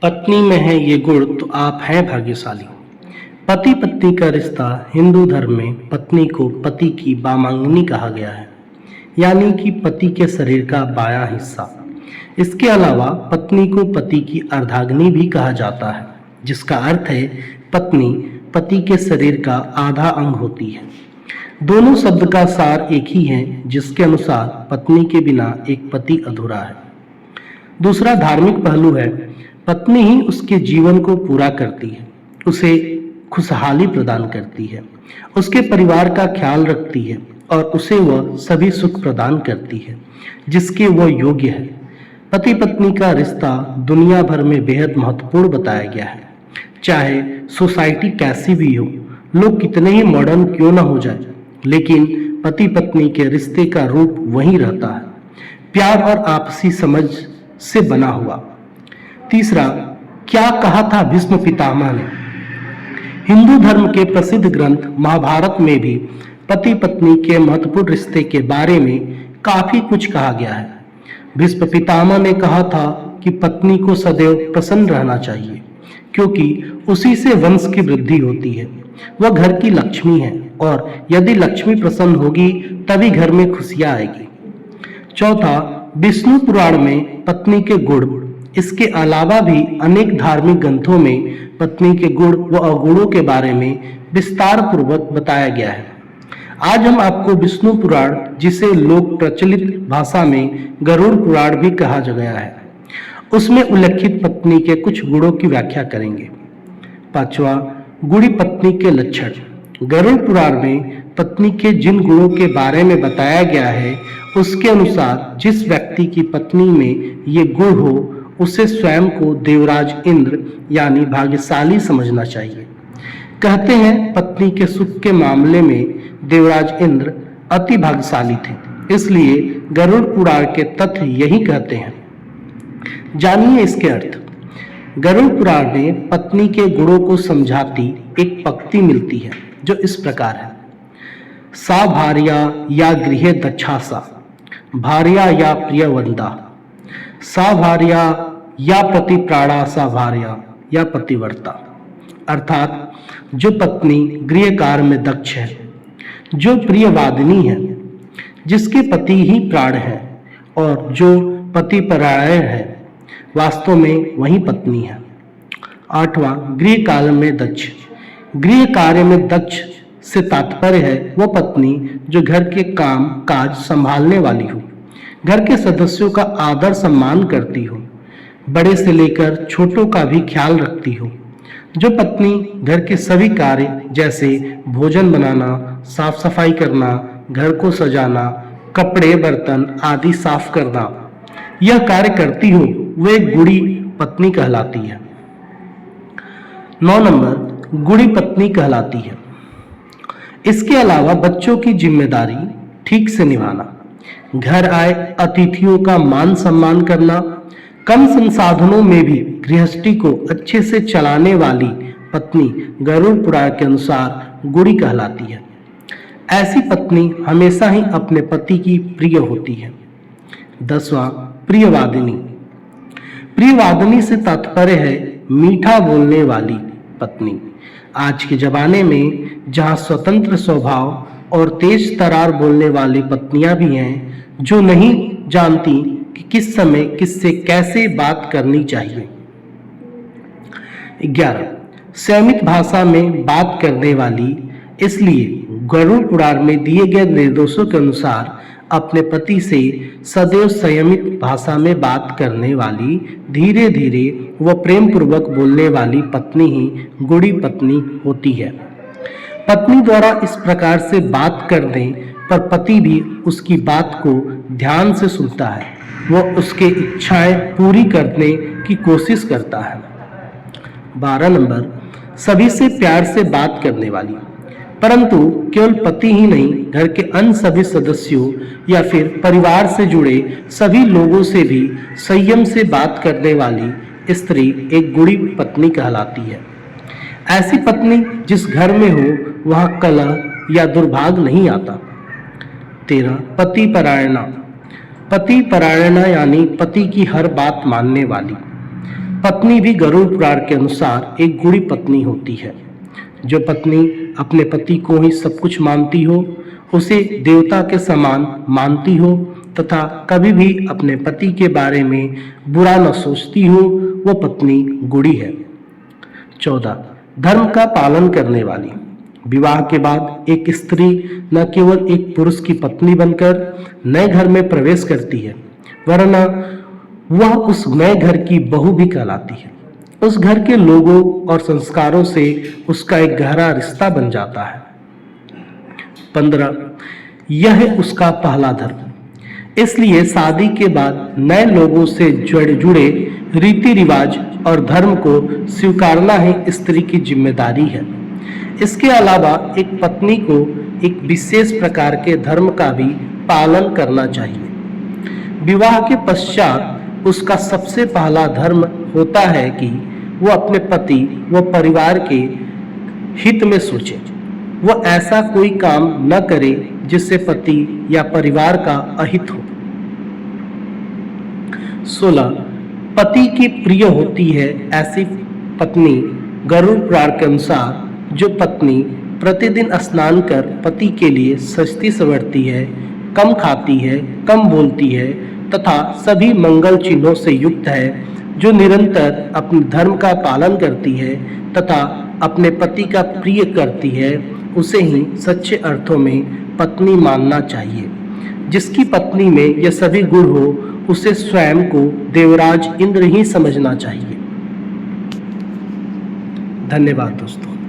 पत्नी में है ये गुण तो आप हैं भाग्यशाली। पति पत्नी का रिश्ता हिंदू धर्म में पत्नी को पति की बामांगनी कहा गया है, यानी कि पति के शरीर का बायां हिस्सा। इसके अलावा पत्नी को पति की अर्धांगिनी भी कहा जाता है, जिसका अर्थ है पत्नी पति के शरीर का आधा अंग होती है। दोनों शब्द का सार एक ही है, जिसके अनुसार पत्नी के बिना एक पति अधूरा है। दूसरा धार्मिक पहलू है, पत्नी ही उसके जीवन को पूरा करती है, उसे खुशहाली प्रदान करती है, उसके परिवार का ख्याल रखती है और उसे वह सभी सुख प्रदान करती है जिसके वह योग्य है। पति पत्नी का रिश्ता दुनिया भर में बेहद महत्वपूर्ण बताया गया है। चाहे सोसाइटी कैसी भी हो, लोग कितने ही मॉडर्न क्यों ना हो जाए, लेकिन पति पत्नी के रिश्ते का रूप वही रहता है, प्यार और आपसी समझ से बना हुआ। तीसरा, क्या कहा था भीष्म पितामह ने? हिंदू धर्म के प्रसिद्ध ग्रंथ महाभारत में भी पति पत्नी के महत्वपूर्ण रिश्ते के बारे में काफी कुछ कहा गया है। भीष्म पितामह ने कहा था कि पत्नी को सदैव प्रसन्न रहना चाहिए, क्योंकि उसी से वंश की वृद्धि होती है। वह घर की लक्ष्मी है और यदि लक्ष्मी प्रसन्न होगी तभी घर में खुशियां आएगी। चौथा, विष्णु पुराण में पत्नी के गुण। इसके अलावा भी अनेक धार्मिक ग्रंथों में पत्नी के गुण व अवगुणों के बारे में विस्तार पूर्वक बताया गया है। आज हम आपको विष्णु पुराण, जिसे लोक प्रचलित भाषा में गरुड़ पुराण भी कहा गया है, उसमें उल्लेखित पत्नी के कुछ गुणों की व्याख्या करेंगे। पांचवा, गुणी पत्नी के लक्षण। गरुड़ पुराण में पत्नी के जिन गुणों के बारे में बताया गया है, उसके अनुसार जिस व्यक्ति की पत्नी में ये गुण हो, उसे स्वयं को देवराज इंद्र यानी भाग्यशाली समझना चाहिए। कहते हैं पत्नी के सुख के मामले में देवराज इंद्र अति भाग्यशाली थे, इसलिए गरुड़ पुराण के तथ्य यही कहते हैं। जानिए इसके अर्थ। गरुड़ पुराण में पत्नी के गुणों को समझाती एक पंक्ति मिलती है जो इस प्रकार है। सा भार्या या गृहे दक्षासा, भार्या या प्रियवंदा, सा भार्या या पति प्राणा, सा भार्या या पतिव्रता। अर्थात जो पत्नी गृह कार्य में दक्ष है, जो प्रियवादिनी है, जिसके पति ही प्राण है और जो पति परायण है, वास्तव में वही पत्नी है। आठवां, गृह कार्य में दक्ष। गृह कार्य में दक्ष से तात्पर्य है वह पत्नी जो घर के काम काज संभालने वाली हो, घर के सदस्यों का आदर सम्मान करती हो, बड़े से लेकर छोटों का भी ख्याल रखती हो। जो पत्नी घर के सभी कार्य जैसे भोजन बनाना, साफ सफाई करना, घर को सजाना, कपड़े बर्तन आदि साफ करना, यह कार्य करती हो, वह एक गुणी पत्नी कहलाती है। 9 नंबर, गुणी पत्नी कहलाती है। इसके अलावा बच्चों की जिम्मेदारी ठीक से निभाना, घर आए अतिथियों का मान सम्मान करना, कम संसाधनों में भी गृहस्थी को अच्छे से चलाने वाली पत्नी गरुड़ पुराण के अनुसार गुणी कहलाती है। ऐसी पत्नी हमेशा ही अपने पति की प्रिय होती है। 10वां, प्रियवादिनी। प्रियवादिनी से तात्पर्य है मीठा बोलने वाली पत्नी। आज के जमाने में जहां स्वतंत्र स्वभाव और तेज तरार बोलने वाली पत्नियां भी हैं, जो नहीं जानती कि किस समय किससे कैसे बात करनी चाहिए। 11, संयमित भाषा में बात करने वाली। इसलिए गरुड़ पुराण में दिए गए निर्देशों के अनुसार अपने पति से सदैव संयमित भाषा में बात करने वाली, धीरे धीरे व प्रेम पूर्वक बोलने वाली पत्नी ही गुणी पत्नी होती है। पत्नी द्वारा इस प्रकार से बात करने पर पति भी उसकी बात को ध्यान से सुनता है, वह उसके इच्छाएं पूरी करने की कोशिश करता है। 12 नंबर, सभी से प्यार से बात करने वाली। परंतु केवल पति ही नहीं, घर के अन्य सभी सदस्यों या फिर परिवार से जुड़े सभी लोगों से भी संयम से बात करने वाली स्त्री एक गुणी पत्नी कहलाती है। ऐसी पत्नी जिस घर में हो वहां कलह या दुर्भाग्य नहीं आता। 13, पति परायणा। पति परायणा यानी पति की हर बात मानने वाली। पत्नी भी गरुड़ पुराण के अनुसार एक गुणी पत्नी होती है। जो पत्नी अपने पति को ही सब कुछ मानती हो, उसे देवता के समान मानती हो तथा कभी भी अपने पति के बारे में बुरा न सोचती हो, वो पत्नी गुणी है। 14. धर्म का पालन करने वाली। विवाह के बाद एक स्त्री न केवल एक पुरुष की पत्नी बनकर नए घर में प्रवेश करती है, वरना वह उस नए घर की बहू भी कहलाती है। उस घर के लोगों और संस्कारों से उसका एक गहरा रिश्ता बन जाता है। 15. यह है उसका पहला धर्म। इसलिए शादी के बाद नए लोगों से जुड़े रीति रिवाज और धर्म को स्वीकारना ही स्त्री की जिम्मेदारी है। इसके अलावा एक पत्नी को एक विशेष प्रकार के धर्म का भी पालन करना चाहिए। विवाह के पश्चात उसका सबसे पहला धर्म होता है कि वो अपने पति व परिवार के हित में सोचे। वो ऐसा कोई काम न करे जिससे पति या परिवार का अहित हो। 16. पति की प्रिय होती है ऐसी पत्नी गरुड़ पुराण के अनुसार जो पत्नी प्रतिदिन स्नान कर पति के लिए सजती संवरती है, कम खाती है, कम बोलती है तथा सभी मंगल चिन्हों से युक्त है, जो निरंतर अपने धर्म का पालन करती है तथा अपने पति का प्रिय करती है, उसे ही सच्चे अर्थों में पत्नी मानना चाहिए। जिसकी पत्नी में ये सभी गुण हो, उसे स्वयं को देवराज इंद्र ही समझना चाहिए। धन्यवाद दोस्तों।